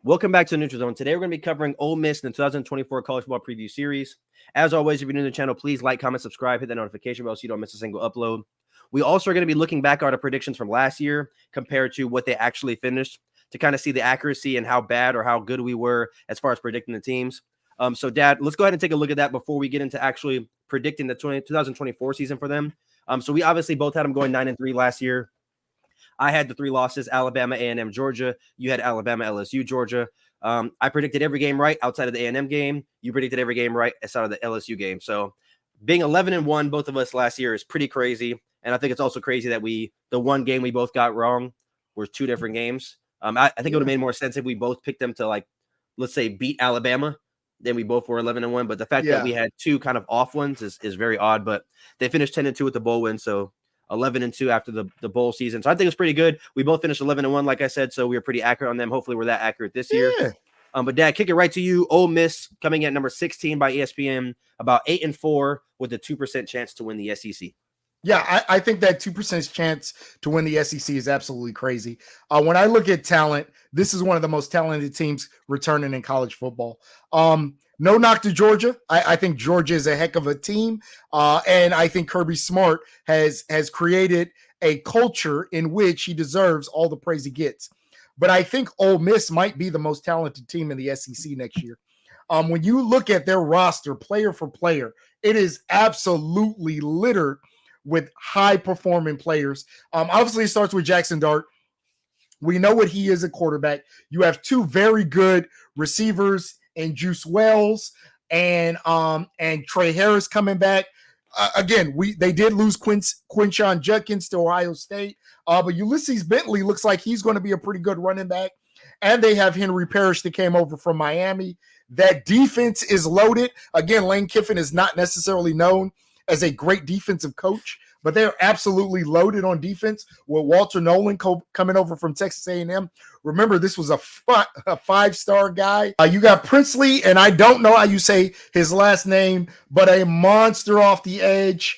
Welcome back to the Neutral Zone. Today we're going to be covering Ole Miss in the 2024 College Football Preview Series. As always, if you're new to the channel, please like, comment, subscribe, hit that notification bell so you don't miss a single upload. We also are going to be looking back at our predictions from last year compared to what they actually finished to kind of see the accuracy and how bad or how good we were as far as predicting the teams. So, Dad, let's go ahead and take a look at that before we get into actually predicting the 2024 season for them. So we obviously both had them going 9-3 last year. I had the 3 losses: Alabama, A&M, Georgia. You had Alabama, LSU, Georgia. I predicted every game right outside of the A&M game. You predicted every game right outside of the LSU game. So being 11-1, both of us last year is pretty crazy. And I think it's also crazy that the one game we both got wrong was 2 different games. I think it would have made more sense if we both picked them to, like, let's say, beat Alabama. Then we both were 11-1. But the fact that we had 2 kind of off ones is very odd. But they finished 10-2 with the bowl win. So 11-2 after the bowl season. So I think it's pretty good. We both finished 11-1, like I said, so we were pretty accurate on them. Hopefully we're that accurate this year. But Dad, kick it right to you. Ole Miss coming at number 16 by ESPN, about 8-4 with a 2% chance to win the SEC. Yeah, I think that 2% chance to win the SEC is absolutely crazy. When I look at talent, this is one of the most talented teams returning in college football. No knock to Georgia. I think Georgia is a heck of a team. And I think Kirby Smart has created a culture in which he deserves all the praise he gets. But I think Ole Miss might be the most talented team in the SEC next year. When you look at their roster, player for player, it is absolutely littered with high-performing players. Obviously, it starts with Jackson Dart. We know what he is at quarterback. You have 2 very good receivers in Juice Wells and Trey Harris coming back. Again, they did lose Quinshon Judkins to Ohio State, but Ulysses Bentley looks like he's going to be a pretty good running back. And they have Henry Parrish that came over from Miami. That defense is loaded. Again, Lane Kiffin is not necessarily known as a great defensive coach, but they're absolutely loaded on defense with Walter Nolan coming over from Texas A&M. Remember, this was a 5-star guy. You got Princely, and I don't know how you say his last name, but a monster off the edge.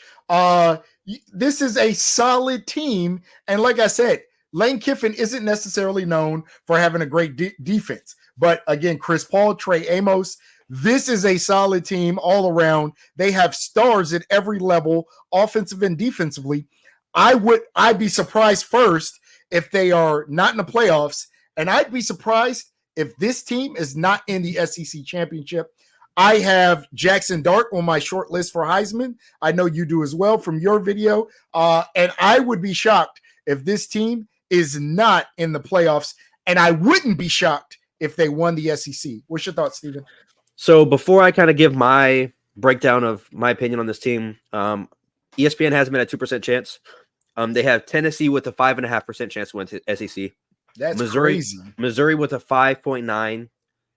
This is a solid team, and like I said, Lane Kiffin isn't necessarily known for having a great defense. But again, Chris Paul, Trey Amos, this is a solid team all around. They have stars at every level, offensive and defensively. I'd be surprised first if they are not in the playoffs, and I'd be surprised if this team is not in the SEC championship. I have Jackson Dart on my short list for Heisman. I know you do as well from your video. And I would be shocked if this team is not in the playoffs, and I wouldn't be shocked if they won the SEC. What's your thoughts, Stephen? So before I kind of give my breakdown of my opinion on this team, ESPN has them at a 2% chance. They have Tennessee with a 5.5% chance to win SEC. That's crazy. Missouri with a 5.9,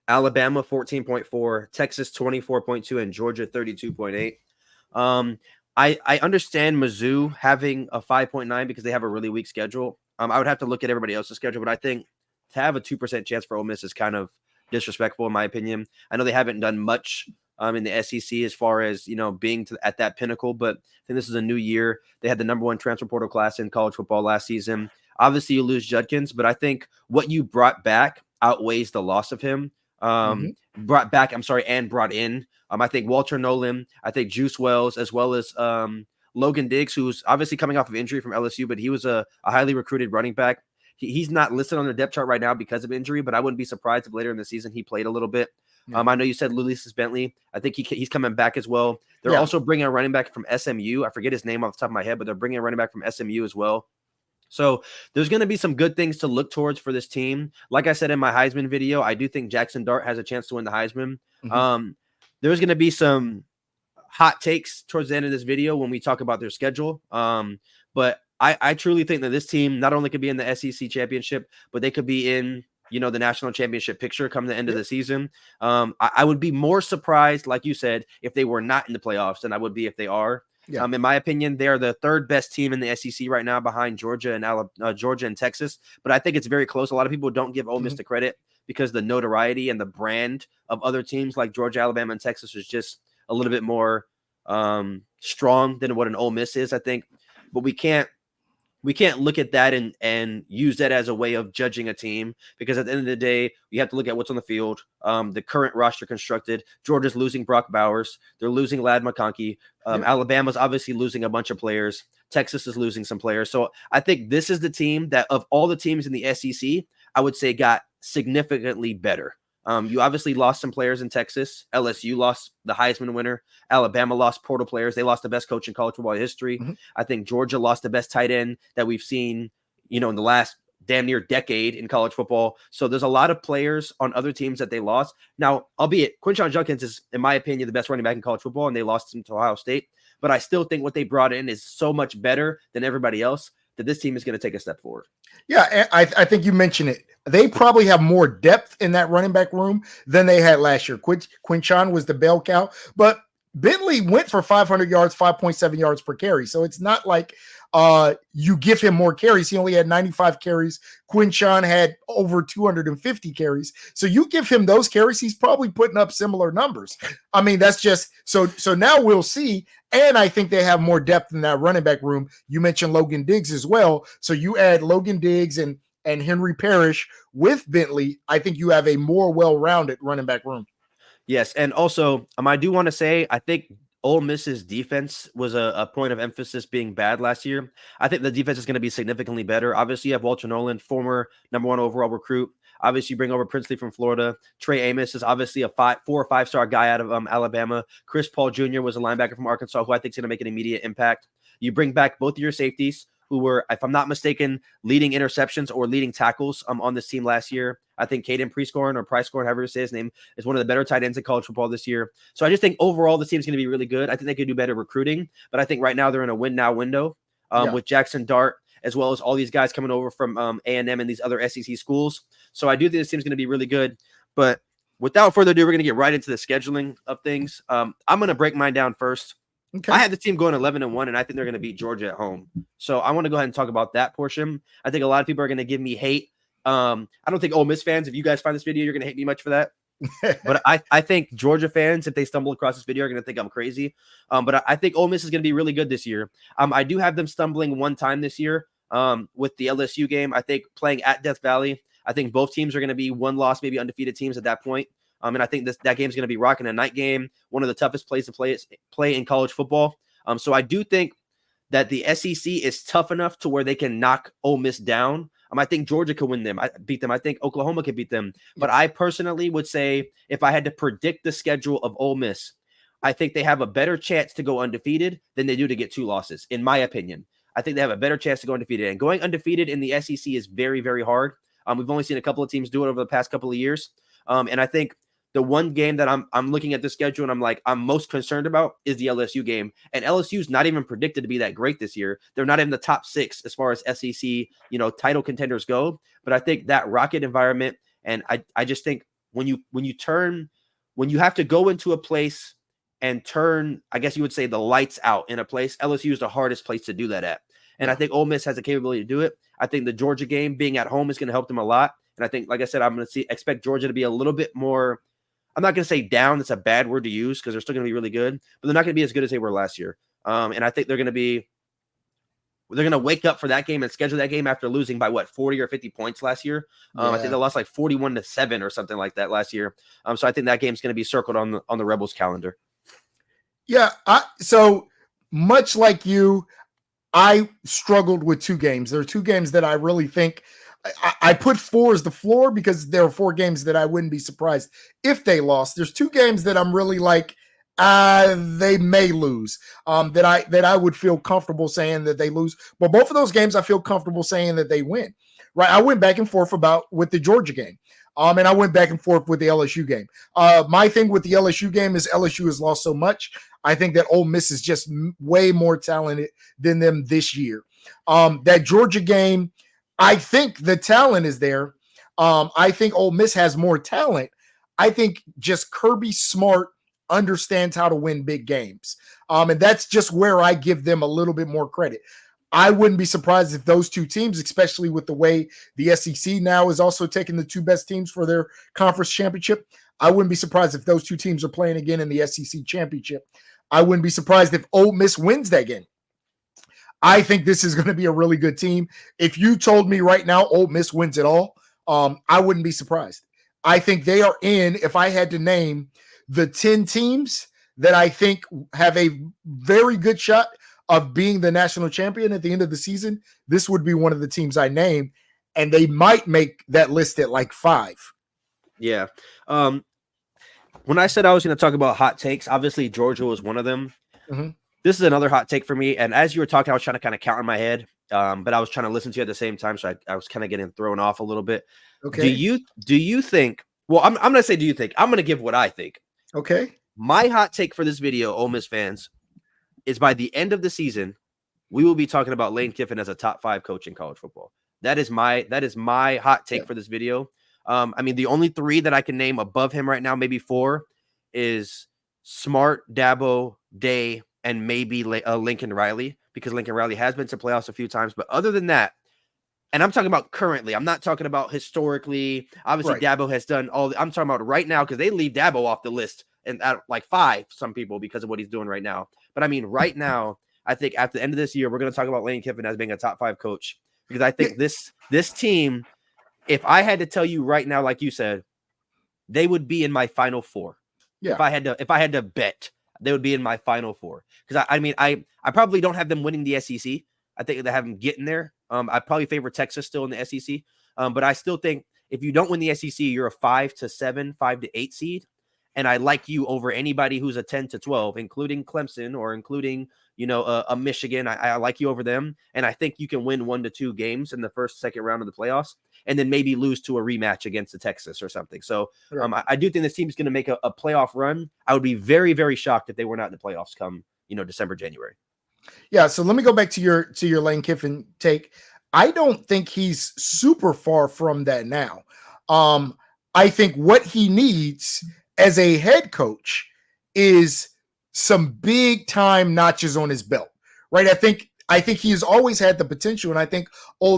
Alabama 14.4, Texas 24.2, and Georgia 32.8. I understand Mizzou having a 5.9 because they have a really weak schedule. I would have to look at everybody else's schedule, but I think to have a 2% chance for Ole Miss is kind of disrespectful in my opinion. I know they haven't done much in the SEC as far as, being at that pinnacle, but I think this is a new year. They had the number 1 transfer portal class in college football last season. Obviously, you lose Judkins, but I think what you brought back outweighs the loss of him. Brought in. I think Walter Nolan, I think Juice Wells, as well as Logan Diggs, who's obviously coming off of injury from LSU, but he was a highly recruited running back. He's not listed on the depth chart right now because of injury, but I wouldn't be surprised if later in the season he played a little bit. Yeah. I know you said Ulysses Bentley. I think he's coming back as well. They're also bringing a running back from SMU. I forget his name off the top of my head, but they're bringing a running back from SMU as well. So there's going to be some good things to look towards for this team. Like I said in my Heisman video, I do think Jackson Dart has a chance to win the Heisman. There's going to be some hot takes towards the end of this video when we talk about their schedule. But I truly think that this team not only could be in the SEC championship, but they could be in, the national championship picture come the end of the season. I would be more surprised, like you said, if they were not in the playoffs than I would be if they are. Yeah. In my opinion, they are the 3rd best team in the SEC right now behind Georgia and Texas. But I think it's very close. A lot of people don't give Ole Miss the credit because the notoriety and the brand of other teams like Georgia, Alabama, and Texas is just a little bit more strong than what an Ole Miss is, I think. But we can't we can't look at that and use that as a way of judging a team, because at the end of the day, you have to look at what's on the field. The current roster constructed. Georgia's losing Brock Bowers. They're losing Lad McConkey. Alabama's obviously losing a bunch of players. Texas is losing some players. So I think this is the team that, of all the teams in the SEC, I would say got significantly better. You obviously lost some players in Texas. LSU lost the Heisman winner. Alabama lost portal players. They lost the best coach in college football history. Mm-hmm. I think Georgia lost the best tight end that we've seen, in the last damn near decade in college football. So there's a lot of players on other teams that they lost. Now, albeit Quinshon Judkins is, in my opinion, the best running back in college football, and they lost him to Ohio State. But I still think what they brought in is so much better than everybody else that this team is going to take a step forward. Yeah, I think you mentioned it. They probably have more depth in that running back room than they had last year. Quinshon was the bell cow, but Bentley went for 500 yards, 5.7 yards per carry. So it's not like you give him more carries. He only had 95 carries. Quinshon had over 250 carries. So you give him those carries, he's probably putting up similar numbers. I mean, that's just so now we'll see. And I think they have more depth in that running back room. You mentioned Logan Diggs as well. So you add Logan Diggs and Henry Parrish with Bentley, I think you have a more well-rounded running back room. Yes, and also I do want to say I think Ole Miss's defense was a point of emphasis being bad last year. I think the defense is going to be significantly better. Obviously, you have Walter Nolan, former #1 overall recruit. Obviously, you bring over Princely from Florida. Trey Amos is obviously a 4 or 5-star guy out of Alabama. Chris Paul Jr. was a linebacker from Arkansas who I think is going to make an immediate impact. You bring back both of your safeties who were, if I'm not mistaken, leading interceptions or leading tackles on this team last year. I think Caden Prieskorn, however you say his name, is one of the better tight ends in college football this year. So I just think overall the team's going to be really good. I think they could do better recruiting, but I think right now they're in a win-now window with Jackson Dart, as well as all these guys coming over from A&M and these other SEC schools. So I do think this team's going to be really good. But without further ado, we're going to get right into the scheduling of things. I'm going to break mine down first. Okay. I had the team going 11-1, and I think they're going to beat Georgia at home. So I want to go ahead and talk about that portion. I think a lot of people are going to give me hate. I don't think Ole Miss fans, if you guys find this video, you're going to hate me much for that. But I think Georgia fans, if they stumble across this video, are going to think I'm crazy. But I think Ole Miss is going to be really good this year. I do have them stumbling one time this year with the LSU game. I think playing at Death Valley, I think both teams are going to be one loss, maybe undefeated teams at that point. And I think that game's going to be rocking a night game, one of the toughest plays to play in college football. So I do think that the SEC is tough enough to where they can knock Ole Miss down. I think Georgia could beat them. I think Oklahoma could beat them. But I personally would say if I had to predict the schedule of Ole Miss, I think they have a better chance to go undefeated than they do to get 2 losses, in my opinion. I think they have a better chance to go undefeated. And going undefeated in the SEC is very, very hard. We've only seen a couple of teams do it over the past couple of years. And I think the one game that I'm looking at the schedule and I'm most concerned about is the LSU game. And LSU's not even predicted to be that great this year. They're not in the top 6 as far as SEC, title contenders go. But I think that rocket environment, and I just think when you have to go into a place and turn, I guess you would say, the lights out in a place, LSU is the hardest place to do that at. And I think Ole Miss has the capability to do it. I think the Georgia game being at home is going to help them a lot. And I think, like I said, I'm going to expect Georgia to be a little bit more, I'm not going to say down. That's a bad word to use because they're still going to be really good, but they're not going to be as good as they were last year. And I think they're going to wake up for that game and schedule that game after losing by 40 or 50 points last year. I think they lost like 41-7 or something like that last year. So I think that game's going to be circled on the Rebels calendar. Yeah. So much like you, I struggled with 2 games. There are 2 games that I really think I put 4 as the floor because there are 4 games that I wouldn't be surprised if they lost. There's 2 games that I'm really like, they may lose, that I would feel comfortable saying that they lose. But both of those games, I feel comfortable saying that they win, right? I went back and forth with the Georgia game. And I went back and forth with the LSU game. My thing with the LSU game is LSU has lost so much. I think that Ole Miss is just way more talented than them this year. That Georgia game, I think the talent is there. I think Ole Miss has more talent. I think just Kirby Smart understands how to win big games. And that's just where I give them a little bit more credit. I wouldn't be surprised if those 2 teams, especially with the way the SEC now is also taking the 2 best teams for their conference championship, I wouldn't be surprised if those 2 teams are playing again in the SEC championship. I wouldn't be surprised if Ole Miss wins that game. I think this is going to be a really good team. If you told me right now Ole Miss wins it all, I wouldn't be surprised. I think they are in, if I had to name the 10 teams that I think have a very good shot of being the national champion at the end of the season, this would be one of the teams I name, and they might make that list at like 5. Yeah. When I said I was going to talk about hot takes, obviously Georgia was one of them. Mm-hmm. This is another hot take for me. And as you were talking, I was trying to kind of count in my head, but I was trying to listen to you at the same time, so I was kind of getting thrown off a little bit. Okay. Do you think? Well, I'm going to say, do you think? I'm going to give what I think. Okay. My hot take for this video, Ole Miss fans, is by the end of the season, we will be talking about Lane Kiffin as a top 5 coach in college football. That is my hot take for this video. I mean, the only 3 that I can name above him right now, maybe 4, is Smart, Dabo, Day, and maybe Lincoln Riley, because Lincoln Riley has been to playoffs a few times. But other than that, and I'm talking about currently, I'm not talking about historically. Obviously, right. Dabo has done I'm talking about right now, because they leave Dabo off the list and at like 5, some people, because of what he's doing right now. But I mean, right now, I think at the end of this year, we're going to talk about Lane Kiffin as being a top 5 coach, because I think this team, if I had to tell you right now, like you said, they would be in my final 4. Yeah. If I had to bet, they would be in my final 4. Because I mean, I probably don't have them winning the SEC. I think they have them getting there. I probably favor Texas still in the SEC. But I still think if you don't win the SEC, you're a 5 to 7, 5 to 8 seed. And I like you over anybody who's a 10 to 12, including Clemson or including, a Michigan. I like you over them. And I think you can win 1 to 2 games in the first, second round of the playoffs, and then maybe lose to a rematch against the Texas or something. So I do think this team's going to make a playoff run. I would be very, very shocked if they were not in the playoffs come, December, January. Yeah. So let me go back to your Lane Kiffin take. I don't think he's super far from that now. I think what he needs as a head coach is some big time notches on his belt, right? I think he has always had the potential, and I think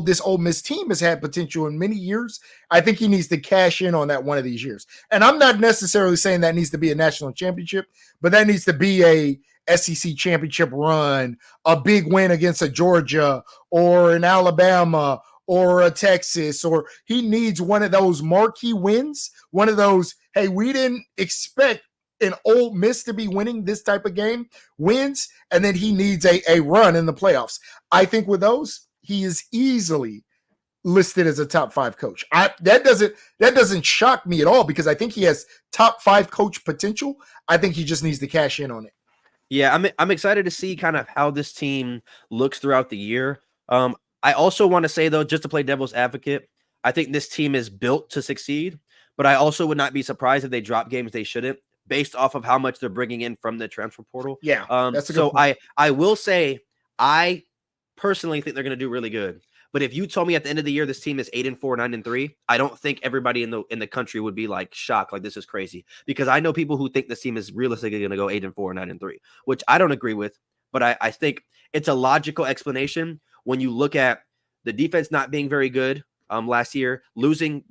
this Ole Miss team has had potential in many years. I think he needs to cash in on that one of these years. And I'm not necessarily saying that needs to be a national championship, but that needs to be a SEC championship run, a big win against a Georgia or an Alabama or a Texas, or he needs one of those marquee wins, one of those, hey, we didn't expect an Ole Miss to be winning this type of game, wins, and then he needs a run in the playoffs. I think with those, he is easily listed as a top 5 coach. That doesn't shock me at all, because I think he has top 5 coach potential. I think he just needs to cash in on it. Yeah, I'm excited to see kind of how this team looks throughout the year. I also want to say, though, just to play devil's advocate, I think this team is built to succeed, but I also would not be surprised if they drop games they shouldn't, based off of how much they're bringing in from the transfer portal. Yeah, that's a good so point. I will say I personally think they're going to do really good. But if you told me at the end of the year this team is 8-4, 9-3, I don't think everybody in the country would be like shocked, like this is crazy. Because I know people who think this team is realistically going to go 8-4, 9-3, which I don't agree with. But I think it's a logical explanation when you look at the defense not being very good last year, losing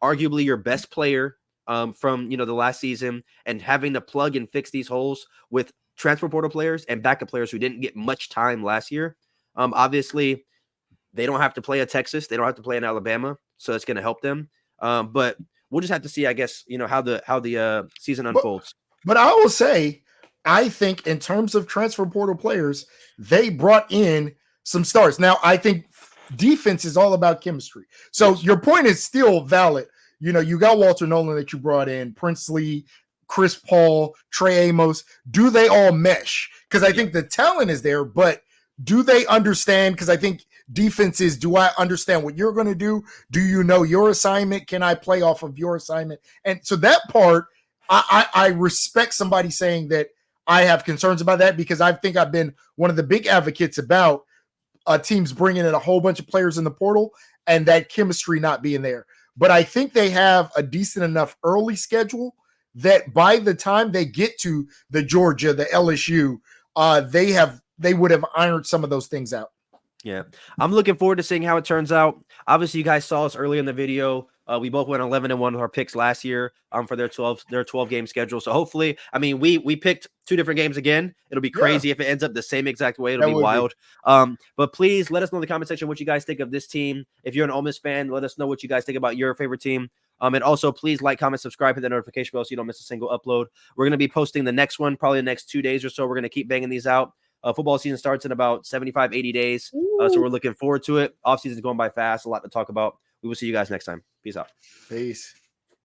arguably your best player from the last season, and having to plug and fix these holes with transfer portal players and backup players who didn't get much time last year. Obviously, they don't have to play a Texas, they don't have to play an Alabama, so it's going to help them. But we'll just have to see, I guess, how the season unfolds. But I will say, I think in terms of transfer portal players, they brought in some stars. Now, I think defense is all about chemistry. So yes, your point is still valid. You got Walter Nolan that you brought in, Princely, Chris Paul, Trey Amos. Do they all mesh? Because I think the talent is there, but do they understand? Because I think defense is, do I understand what you're going to do? Do you know your assignment? Can I play off of your assignment? And so that part, I respect somebody saying that I have concerns about that, because I think I've been one of the big advocates about teams bringing in a whole bunch of players in the portal and that chemistry not being there. But I think they have a decent enough early schedule that by the time they get to the Georgia, the LSU, they would have ironed some of those things out. Yeah, I'm looking forward to seeing how it turns out. Obviously, you guys saw us early in the video. We both went 11-1 with our picks last year for their 12 game schedule. So hopefully, I mean, we picked 2 different games again. It'll be crazy if it ends up the same exact way. It'll be wild. But please let us know in the comment section what you guys think of this team. If you're an Ole Miss fan, let us know what you guys think about your favorite team. And also, please like, comment, subscribe, hit the notification bell so you don't miss a single upload. We're going to be posting the next one probably the next 2 days or so. We're going to keep banging these out. Football season starts in about 75, 80 days. So we're looking forward to it. Off season is going by fast. A lot to talk about. We will see you guys next time. Peace out. Peace.